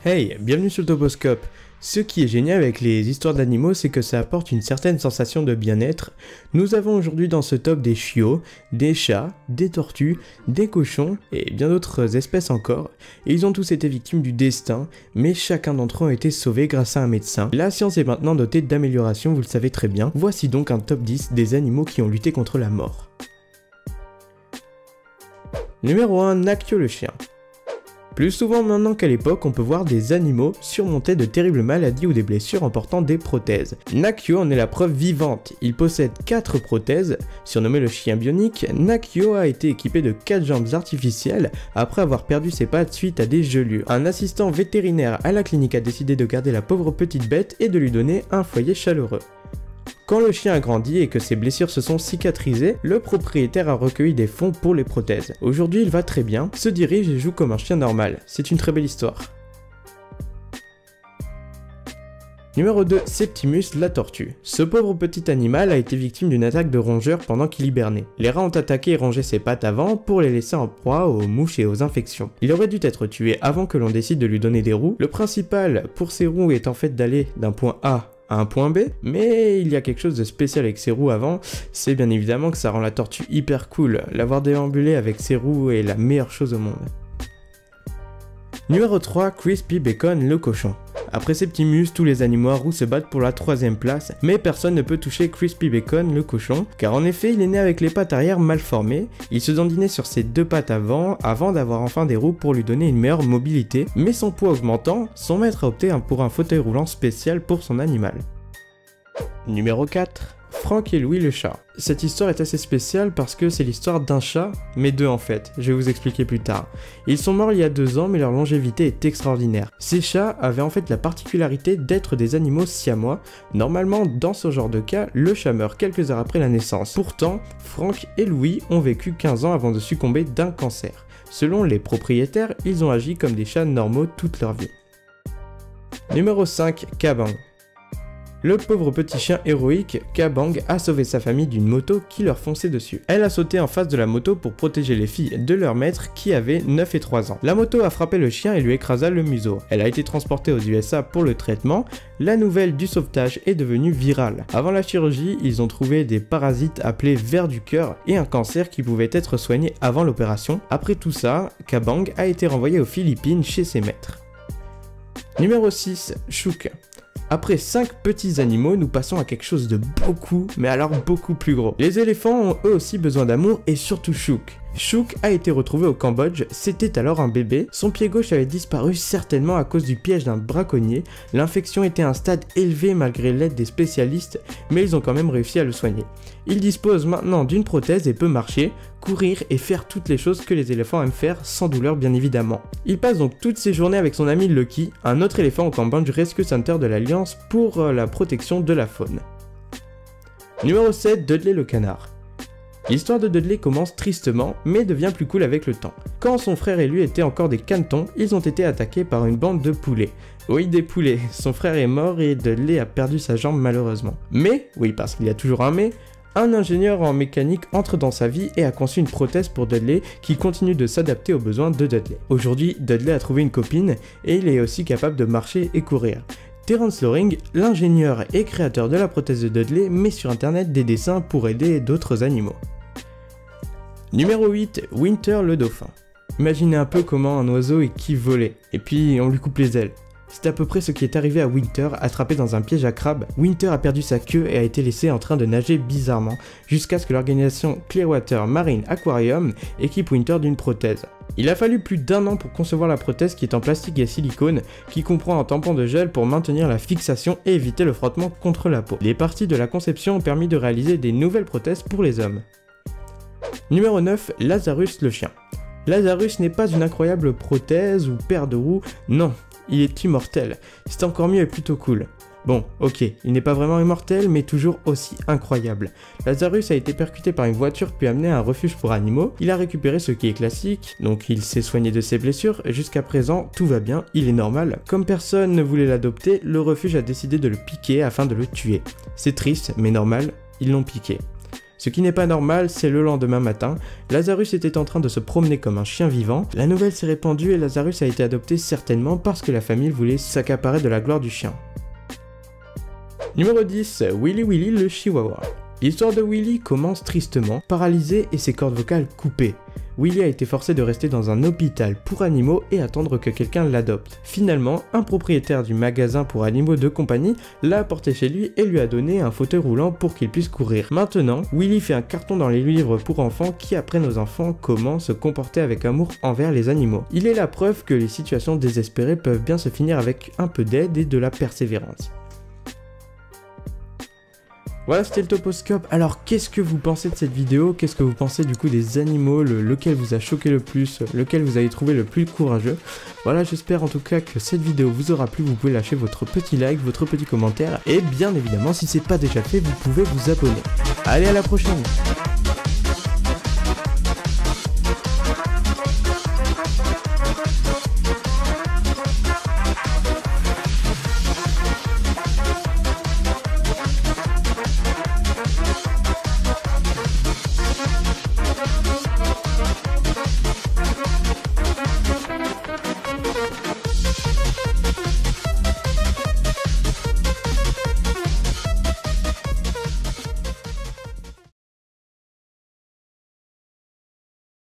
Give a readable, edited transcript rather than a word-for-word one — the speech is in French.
Hey, bienvenue sur le Toposcope. Ce qui est génial avec les histoires d'animaux, c'est que ça apporte une certaine sensation de bien-être. Nous avons aujourd'hui dans ce top des chiots, des chats, des tortues, des cochons et bien d'autres espèces encore. Et ils ont tous été victimes du destin, mais chacun d'entre eux a été sauvé grâce à un médecin. La science est maintenant dotée d'améliorations, vous le savez très bien. Voici donc un top 10 des animaux qui ont lutté contre la mort. Numéro 1, Nakio le chien. Plus souvent maintenant qu'à l'époque, on peut voir des animaux surmonter de terribles maladies ou des blessures en portant des prothèses. Nakio en est la preuve vivante. Il possède 4 prothèses. Surnommé le chien bionique, Nakio a été équipé de 4 jambes artificielles après avoir perdu ses pattes suite à des gelures. Un assistant vétérinaire à la clinique a décidé de garder la pauvre petite bête et de lui donner un foyer chaleureux. Quand le chien a grandi et que ses blessures se sont cicatrisées, le propriétaire a recueilli des fonds pour les prothèses. Aujourd'hui il va très bien, se dirige et joue comme un chien normal. C'est une très belle histoire. Numéro 2, Septimus la tortue. Ce pauvre petit animal a été victime d'une attaque de rongeurs pendant qu'il hibernait. Les rats ont attaqué et rongé ses pattes avant pour les laisser en proie aux mouches et aux infections. Il aurait dû être tué avant que l'on décide de lui donner des roues. Le principal pour ces roues est en fait d'aller d'un point A à un point B, mais il y a quelque chose de spécial avec ses roues avant, c'est bien évidemment que ça rend la tortue hyper cool. L'avoir déambulé avec ses roues est la meilleure chose au monde. Numéro 3, Crispy Bacon le cochon. Après Septimus, tous les animaux à roues se battent pour la 3ème place, mais personne ne peut toucher Crispy Bacon le cochon, car en effet il est né avec les pattes arrière mal formées, il se dandinait sur ses 2 pattes avant d'avoir enfin des roues pour lui donner une meilleure mobilité, mais son poids augmentant, son maître a opté pour un fauteuil roulant spécial pour son animal. Numéro 4. Frank et Louie le chat. Cette histoire est assez spéciale parce que c'est l'histoire d'un chat, mais 2 en fait, je vais vous expliquer plus tard. Ils sont morts il y a 2 ans mais leur longévité est extraordinaire. Ces chats avaient en fait la particularité d'être des animaux siamois. Normalement dans ce genre de cas, le chat meurt quelques heures après la naissance. Pourtant, Frank et Louie ont vécu 15 ans avant de succomber d'un cancer. Selon les propriétaires, ils ont agi comme des chats normaux toute leur vie. Numéro 5, Kabang. Le pauvre petit chien héroïque, Kabang, a sauvé sa famille d'une moto qui leur fonçait dessus. Elle a sauté en face de la moto pour protéger les filles de leur maître qui avaient 9 et 3 ans. La moto a frappé le chien et lui écrasa le museau. Elle a été transportée aux USA pour le traitement. La nouvelle du sauvetage est devenue virale. Avant la chirurgie, ils ont trouvé des parasites appelés vers du cœur et un cancer qui pouvait être soigné avant l'opération. Après tout ça, Kabang a été renvoyé aux Philippines chez ses maîtres. Numéro 6, Chouk. Après 5 petits animaux, nous passons à quelque chose de beaucoup, mais alors beaucoup plus gros. Les éléphants ont eux aussi besoin d'amour et surtout Chouk. Chouk a été retrouvé au Cambodge, c'était alors un bébé, son pied gauche avait disparu certainement à cause du piège d'un braconnier, l'infection était à un stade élevé malgré l'aide des spécialistes, mais ils ont quand même réussi à le soigner. Il dispose maintenant d'une prothèse et peut marcher, courir et faire toutes les choses que les éléphants aiment faire sans douleur bien évidemment. Il passe donc toutes ses journées avec son ami Lucky, un autre éléphant au Cambodge Rescue Center de l'Alliance pour la protection de la faune. Numéro 7, Dudley le canard. L'histoire de Dudley commence tristement, mais devient plus cool avec le temps. Quand son frère et lui étaient encore des canetons, ils ont été attaqués par une bande de poulets. Oui, des poulets, son frère est mort et Dudley a perdu sa jambe malheureusement. Mais, oui parce qu'il y a toujours un mais, un ingénieur en mécanique entre dans sa vie et a conçu une prothèse pour Dudley qui continue de s'adapter aux besoins de Dudley. Aujourd'hui, Dudley a trouvé une copine et il est aussi capable de marcher et courir. Terence Loring, l'ingénieur et créateur de la prothèse de Dudley, met sur internet des dessins pour aider d'autres animaux. Numéro 8, Winter le dauphin. Imaginez un peu comment un oiseau est qui volait, et puis on lui coupe les ailes. C'est à peu près ce qui est arrivé à Winter, attrapé dans un piège à crabes. Winter a perdu sa queue et a été laissé en train de nager bizarrement, jusqu'à ce que l'organisation Clearwater Marine Aquarium équipe Winter d'une prothèse. Il a fallu plus d'1 an pour concevoir la prothèse qui est en plastique et silicone, qui comprend un tampon de gel pour maintenir la fixation et éviter le frottement contre la peau. Les parties de la conception ont permis de réaliser des nouvelles prothèses pour les hommes. Numéro 9, Lazarus le chien. Lazarus n'est pas une incroyable prothèse ou paire de roues, non, il est immortel. C'est encore mieux et plutôt cool. Bon, ok, il n'est pas vraiment immortel, mais toujours aussi incroyable. Lazarus a été percuté par une voiture puis amené à un refuge pour animaux. Il a récupéré ce qui est classique, donc il s'est soigné de ses blessures. Jusqu'à présent, tout va bien, il est normal. Comme personne ne voulait l'adopter, le refuge a décidé de le piquer afin de le tuer. C'est triste, mais normal, ils l'ont piqué. Ce qui n'est pas normal, c'est le lendemain matin, Lazarus était en train de se promener comme un chien vivant, la nouvelle s'est répandue et Lazarus a été adopté certainement parce que la famille voulait s'accaparer de la gloire du chien. Numéro 10, Willy Willy le Chihuahua. L'histoire de Willy commence tristement, paralysé et ses cordes vocales coupées. Willy a été forcé de rester dans un hôpital pour animaux et attendre que quelqu'un l'adopte. Finalement, un propriétaire du magasin pour animaux de compagnie l'a apporté chez lui et lui a donné un fauteuil roulant pour qu'il puisse courir. Maintenant, Willy fait un carton dans les livres pour enfants qui apprennent aux enfants comment se comporter avec amour envers les animaux. Il est la preuve que les situations désespérées peuvent bien se finir avec un peu d'aide et de la persévérance. Voilà, c'était le Toposcope. Alors, qu'est-ce que vous pensez de cette vidéo? Qu'est-ce que vous pensez du coup des animaux? Lequel vous a choqué le plus? Lequel vous avez trouvé le plus courageux? Voilà, j'espère en tout cas que cette vidéo vous aura plu. Vous pouvez lâcher votre petit like, votre petit commentaire. Et bien évidemment, si c'est pas déjà fait, vous pouvez vous abonner. Allez, à la prochaine!